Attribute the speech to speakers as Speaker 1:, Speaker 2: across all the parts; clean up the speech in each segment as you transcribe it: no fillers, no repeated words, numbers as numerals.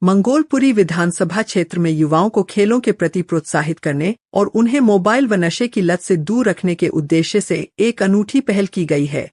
Speaker 1: मंगोलपुरी विधानसभा क्षेत्र में युवाओं को खेलों के प्रति प्रोत्साहित करने और उन्हें मोबाइल व नशे की लत से दूर रखने के उद्देश्य से एक अनूठी पहल की गई है।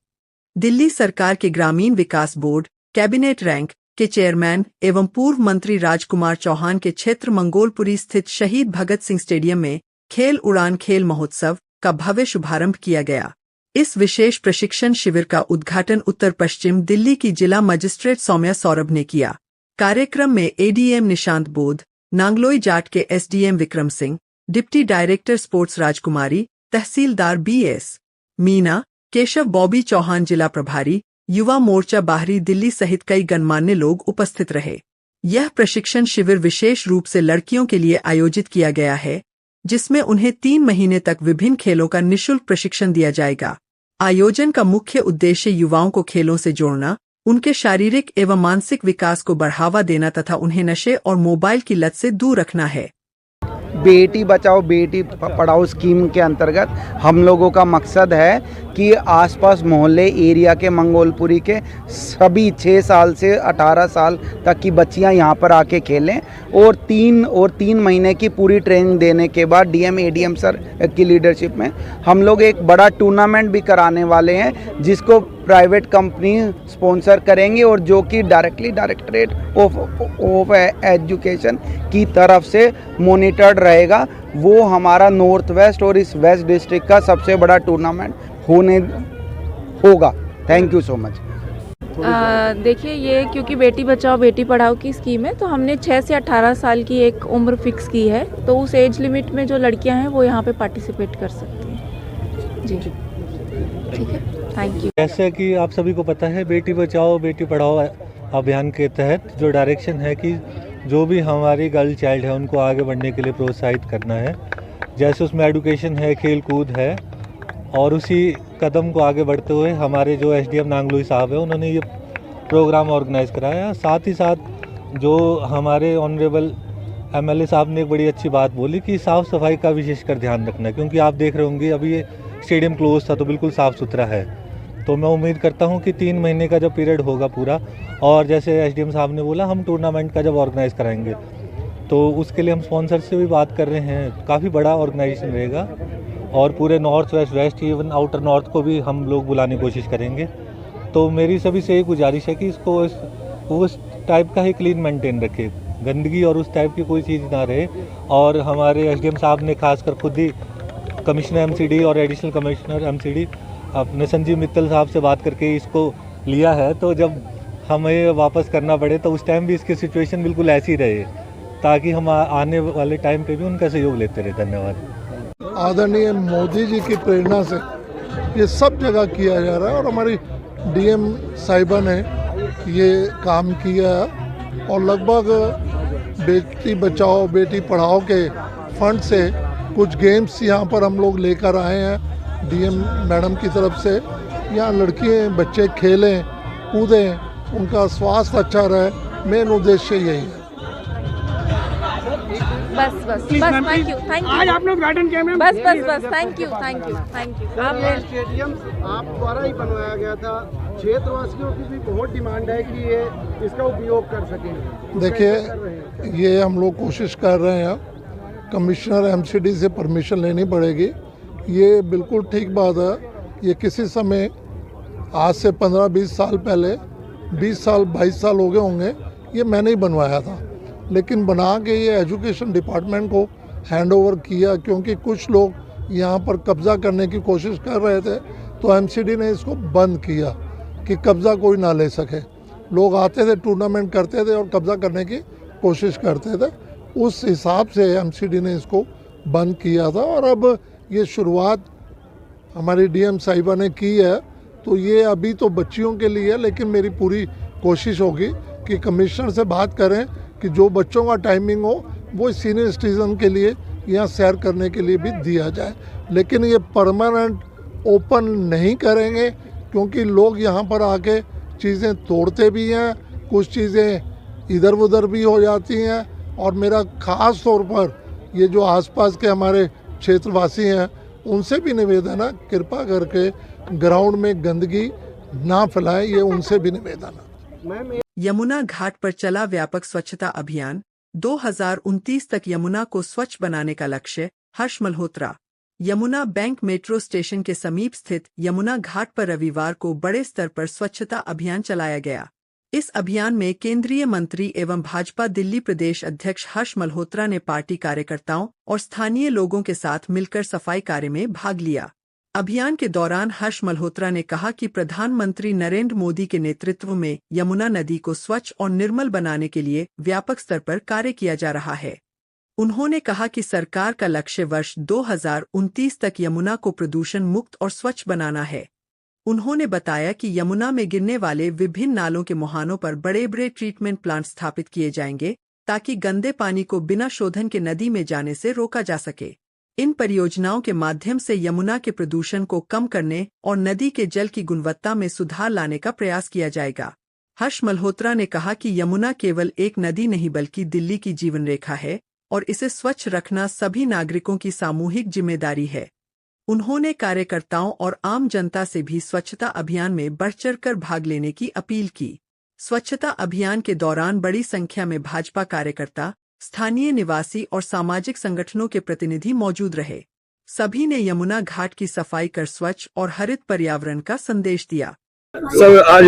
Speaker 1: दिल्ली सरकार के ग्रामीण विकास बोर्ड कैबिनेट रैंक के चेयरमैन एवं पूर्व मंत्री राजकुमार चौहान के क्षेत्र मंगोलपुरी स्थित शहीद भगत सिंह स्टेडियम में खेल उड़ान खेल महोत्सव का भव्य शुभारंभ किया गया। इस विशेष प्रशिक्षण शिविर का उद्घाटन उत्तर पश्चिम दिल्ली की जिला मजिस्ट्रेट सौम्या सौरभ ने किया। कार्यक्रम में एडीएम निशांत बोध, नांगलोई जाट के SDM Vikram Singh, deputy director sports राजकुमारी, तहसीलदार बीएस मीना, केशव बॉबी चौहान जिला प्रभारी, युवा मोर्चा बाहरी दिल्ली सहित कई गणमान्य लोग उपस्थित रहे। यह प्रशिक्षण शिविर विशेष रूप से लड़कियों के लिए आयोजित किया गया है, जिसमें उन्हें 3 महीने तक विभिन्न खेलों का निःशुल्क प्रशिक्षण दिया जाएगा। आयोजन का मुख्य उद्देश्य युवाओं को खेलों से जोड़ना, उनके शारीरिक एवं मानसिक विकास को बढ़ावा देना तथा उन्हें नशे और मोबाइल की लत से दूर रखना है।
Speaker 2: बेटी बचाओ बेटी पढ़ाओ स्कीम के अंतर्गत हम लोगों का मकसद है कि आसपास मोहल्ले एरिया के मंगोलपुरी के सभी 6 साल से 18 साल तक की बच्चियां यहां पर आके खेलें और 3 महीने की पूरी ट्रेनिंग देने के बाद डीएम एडीएम सर की लीडरशिप में हम लोग एक बड़ा टूर्नामेंट भी कराने वाले हैं, जिसको प्राइवेट कंपनी स्पॉन्सर करेंगे और जो कि डायरेक्टली डायरेक्टरेट ऑफ एजुकेशन की तरफ से मॉनिटर्ड रहेगा। वो हमारा नॉर्थ वेस्ट और इस वेस्ट डिस्ट्रिक्ट का सबसे बड़ा टूर्नामेंट होगा। Thank you so much.
Speaker 3: देखिए, ये क्योंकि बेटी बचाओ बेटी पढ़ाओ की स्कीम है, तो हमने 6 से 18 साल की एक उम्र फिक्स की है, तो उस एज लिमिट में जो लड़कियां हैं वो यहाँ पे पार्टिसिपेट कर सकती हैं। जी ठीक है, थैंक यू।
Speaker 4: जैसे कि आप सभी को पता है, बेटी बचाओ बेटी पढ़ाओ अभियान के तहत जो डायरेक्शन है कि जो भी हमारी गर्ल चाइल्ड है उनको आगे बढ़ने के लिए प्रोत्साहित करना है। जैसे उसमें एजुकेशन है, खेल कूद है, और उसी कदम को आगे बढ़ते हुए हमारे जो एसडीएम नांगलोई साहब है उन्होंने ये प्रोग्राम ऑर्गेनाइज़ कराया। साथ ही साथ जो हमारे ऑनरेबल एमएलए साहब ने एक बड़ी अच्छी बात बोली कि साफ़ सफाई का विशेषकर ध्यान रखना, क्योंकि आप देख रहे होंगे अभी ये स्टेडियम क्लोज था तो बिल्कुल साफ़ सुथरा है। तो मैं उम्मीद करता हूँ कि 3 महीने का जब पीरियड होगा पूरा, और जैसे एसडीएम साहब ने बोला हम टूर्नामेंट का जब ऑर्गेनाइज़ कराएंगे तो उसके लिए हम स्पॉन्सर से भी बात कर रहे हैं। काफ़ी बड़ा ऑर्गेनाइजेशन रहेगा और पूरे north west even outer north को भी हम लोग बुलाने की कोशिश करेंगे। तो मेरी सभी से एक गुजारिश है कि इसको उस टाइप का ही क्लीन मेंटेन रखे, गंदगी और उस टाइप की कोई चीज़ ना रहे। और हमारे एसडीएम साहब ने खासकर खुद ही कमिश्नर एमसीडी और एडिशनल कमिश्नर एमसीडी अपने संजीव मित्तल साहब से बात करके इसको लिया है, तो जब हमें वापस करना पड़े तो उस टाइम भी इसकी सिचुएशन बिल्कुल ऐसी रहे, ताकि हम आने वाले टाइम पे भी उनका सहयोग लेते रहे। धन्यवाद।
Speaker 5: आदरणीय मोदी जी की प्रेरणा से ये सब जगह किया जा रहा है और हमारी डीएम साहिबा ने ये काम किया और लगभग बेटी बचाओ बेटी पढ़ाओ के फंड से कुछ गेम्स यहाँ पर हम लोग लेकर आए हैं डीएम मैडम की तरफ से। यहाँ लड़कियाँ बच्चे खेलें कूदें, उनका स्वास्थ्य अच्छा रहे, मेन उद्देश्य यही है।
Speaker 3: बस थैंक यू।
Speaker 6: आज आप लोग गार्डन कैमरे
Speaker 3: बस थैंक यू।
Speaker 6: आप स्टेडियम आप द्वारा ही बनवाया गया था, क्षेत्रवासियों की भी बहुत डिमांड है कि ये इसका उपयोग कर सकें।
Speaker 5: देखिए, ये हम लोग कोशिश कर रहे हैं, कमिश्नर एमसीडी से परमिशन लेनी पड़ेगी। ये बिल्कुल ठीक बात है। ये किसी समय आज से 15-20 साल पहले 20 साल 22 साल हो गए होंगे, ये मैंने ही बनवाया था, लेकिन बना के ये एजुकेशन डिपार्टमेंट को हैंड ओवर किया, क्योंकि कुछ लोग यहाँ पर कब्ज़ा करने की कोशिश कर रहे थे, तो एमसीडी ने इसको बंद किया कि कब्ज़ा कोई ना ले सके। लोग आते थे, टूर्नामेंट करते थे और कब्ज़ा करने की कोशिश करते थे। उस हिसाब से एमसीडी ने इसको बंद किया था और अब ये शुरुआत हमारी डीएम साहिबा ने की है। तो ये अभी तो बच्चियों के लिए है, लेकिन मेरी पूरी कोशिश होगी कि कमिश्नर से बात करें कि जो बच्चों का टाइमिंग हो वो सीनियर सिटीज़न के लिए यहाँ सैर करने के लिए भी दिया जाए। लेकिन ये परमानेंट ओपन नहीं करेंगे, क्योंकि लोग यहाँ पर आके चीज़ें तोड़ते भी हैं, कुछ चीज़ें इधर उधर भी हो जाती हैं। और मेरा ख़ास तौर पर ये जो आसपास के हमारे क्षेत्रवासी हैं उनसे भी निवेदन है, कृपा करके ग्राउंड में गंदगी ना फैलाएं, ये उनसे भी निवेदन है।
Speaker 1: यमुना घाट पर चला व्यापक स्वच्छता अभियान, 2029 तक यमुना को स्वच्छ बनाने का लक्ष्य। Harsh Malhotra. Yamuna bank metro station के समीप स्थित यमुना घाट पर रविवार को बड़े स्तर पर स्वच्छता अभियान चलाया गया। इस अभियान में केंद्रीय मंत्री एवं भाजपा दिल्ली प्रदेश अध्यक्ष हर्ष मल्होत्रा ने पार्टी कार्यकर्ताओं और स्थानीय लोगों के साथ मिलकर सफाई कार्य में भाग लिया। अभियान के दौरान हर्ष मल्होत्रा ने कहा कि प्रधानमंत्री नरेंद्र मोदी के नेतृत्व में यमुना नदी को स्वच्छ और निर्मल बनाने के लिए व्यापक स्तर पर कार्य किया जा रहा है। उन्होंने कहा कि सरकार का लक्ष्य वर्ष 2029 तक यमुना को प्रदूषण मुक्त और स्वच्छ बनाना है। उन्होंने बताया कि यमुना में गिरने वाले विभिन्न नालों के मुहानों पर बड़े-बड़े ट्रीटमेंट प्लांट स्थापित किए जाएंगे ताकि गंदे पानी को बिना शोधन के नदी में जाने से रोका जा सके। इन परियोजनाओं के माध्यम से यमुना के प्रदूषण को कम करने और नदी के जल की गुणवत्ता में सुधार लाने का प्रयास किया जाएगा। हर्ष मल्होत्रा ने कहा कि यमुना केवल एक नदी नहीं बल्कि दिल्ली की जीवन रेखा है और इसे स्वच्छ रखना सभी नागरिकों की सामूहिक जिम्मेदारी है। उन्होंने कार्यकर्ताओं और आम जनता से भी स्वच्छता अभियान में बढ़-चढ़कर भाग लेने की अपील की। स्वच्छता अभियान के दौरान बड़ी संख्या में भाजपा कार्यकर्ता, स्थानीय निवासी और सामाजिक संगठनों के प्रतिनिधि मौजूद रहे। सभी ने यमुना घाट की सफाई कर स्वच्छ और हरित पर्यावरण का संदेश दिया।
Speaker 7: सर, आज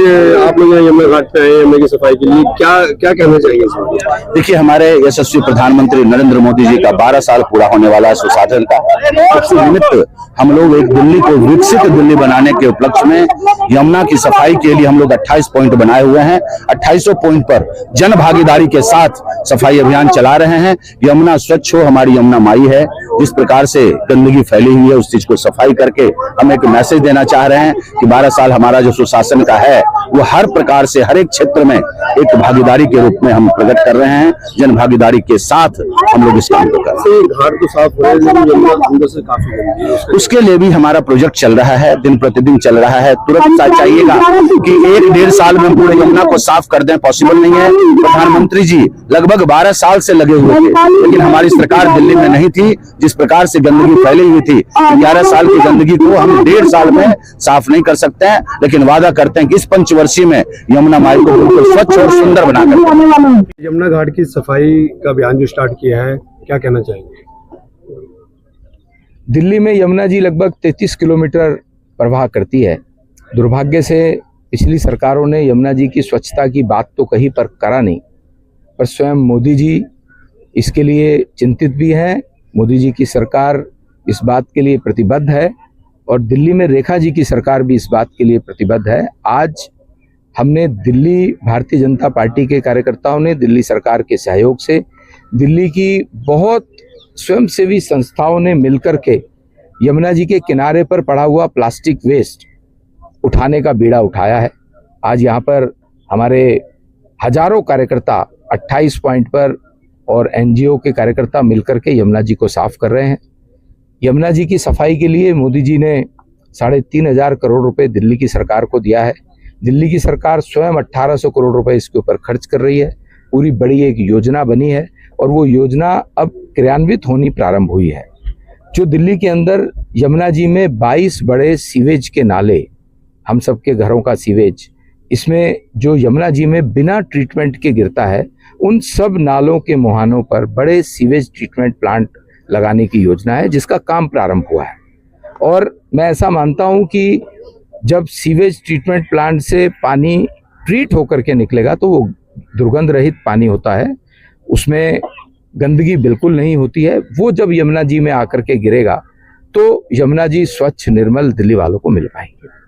Speaker 7: आप लोग यमुना घाट पे आए यमुना की सफाई के लिए, क्या कहना चाहिए सर?
Speaker 8: देखिए, हमारे यशस्वी प्रधानमंत्री नरेंद्र मोदी जी का 12 साल पूरा होने वाला है सुशासन का। उसके निमित्त हम लोग एक दिल्ली को विकसित दिल्ली बनाने के उपलक्ष्य में यमुना की सफाई के लिए हम लोग 28 पॉइंट बनाए हुए हैं। 28 पॉइंट पर जन भागीदारी के साथ सफाई अभियान चला रहे हैं। यमुना स्वच्छ हो, हमारी यमुना माई है। जिस प्रकार से गंदगी फैली हुई है उस चीज को सफाई करके हम एक मैसेज देना चाह रहे हैं कि 12 साल हमारा जो सुशासन का है वो हर प्रकार से हर एक क्षेत्र में एक भागीदारी के रूप में हम प्रकट कर रहे हैं। जन भागीदारी के साथ हम लोग इस काम को कर रहे हैं।
Speaker 7: घाट तो साफ हो रहा है लेकिन यमुना अंदर से काफी गंदी है,
Speaker 8: उसके लिए भी हमारा प्रोजेक्ट चल रहा है, दिन प्रतिदिन चल रहा है। तुरंत चाहिएगा कि 1-1.5 साल में पूरे यमुना को साफ कर दें, पॉसिबल नहीं है। प्रधानमंत्री जी लगभग 12 साल से लगे हुए थे, लेकिन हमारी सरकार दिल्ली में नहीं थी। जिस प्रकार से गंदगी फैली हुई थी, 11 साल की गंदगी को हम 1.5 साल में साफ नहीं कर सकते हैं, लेकिन वादा करते हैं कि इस पंचवर्षीय में यमुना माई को बिल्कुल स्वच्छ और सुंदर बनाकर।
Speaker 7: यमुना घाट की सफाई का अभियान जो स्टार्ट किया है, क्या कहना चाहेंगे?
Speaker 9: दिल्ली में यमुना जी लगभग 33 किलोमीटर प्रवाह करती है। दुर्भाग्य से पिछली सरकारों ने यमुना जी की स्वच्छता की बात तो कही पर करा नहीं, पर स्वयं मोदी जी इसके लिए चिंतित भी हैं। मोदी जी की सरकार इस बात के लिए प्रतिबद्ध है और दिल्ली में रेखा जी की सरकार भी इस बात के लिए प्रतिबद्ध है। आज हमने दिल्ली भारतीय जनता पार्टी के कार्यकर्ताओं ने दिल्ली सरकार के सहयोग से, दिल्ली की बहुत स्वयंसेवी संस्थाओं ने मिलकर के यमुना जी के किनारे पर पड़ा हुआ प्लास्टिक वेस्ट उठाने का बीड़ा उठाया है। आज यहाँ पर हमारे हजारों कार्यकर्ता 28 पॉइंट पर और एनजीओ के कार्यकर्ता मिलकर के यमुना जी को साफ कर रहे हैं। यमुना जी की सफाई के लिए मोदी जी ने 3,500 करोड़ रुपए दिल्ली की सरकार को दिया है। दिल्ली की सरकार स्वयं 1,800 करोड़ रुपए इसके ऊपर खर्च कर रही है। पूरी बड़ी एक योजना बनी है और वो योजना अब क्रियान्वित होनी प्रारंभ हुई है। जो दिल्ली के अंदर यमुना जी में 22 बड़े सीवेज के नाले, हम सबके घरों का सीवेज, इसमें जो यमुना जी में बिना ट्रीटमेंट के गिरता है, उन सब नालों के मुहानों पर बड़े सीवेज ट्रीटमेंट प्लांट लगाने की योजना है, जिसका काम प्रारंभ हुआ है। और मैं ऐसा मानता हूं कि जब सीवेज ट्रीटमेंट प्लांट से पानी ट्रीट होकर के निकलेगा तो वो दुर्गंध रहित पानी होता है, उसमें गंदगी बिल्कुल नहीं होती है। वो जब यमुना जी में आकर के गिरेगा तो यमुना जी स्वच्छ निर्मल दिल्ली वालों को मिल पाएंगे।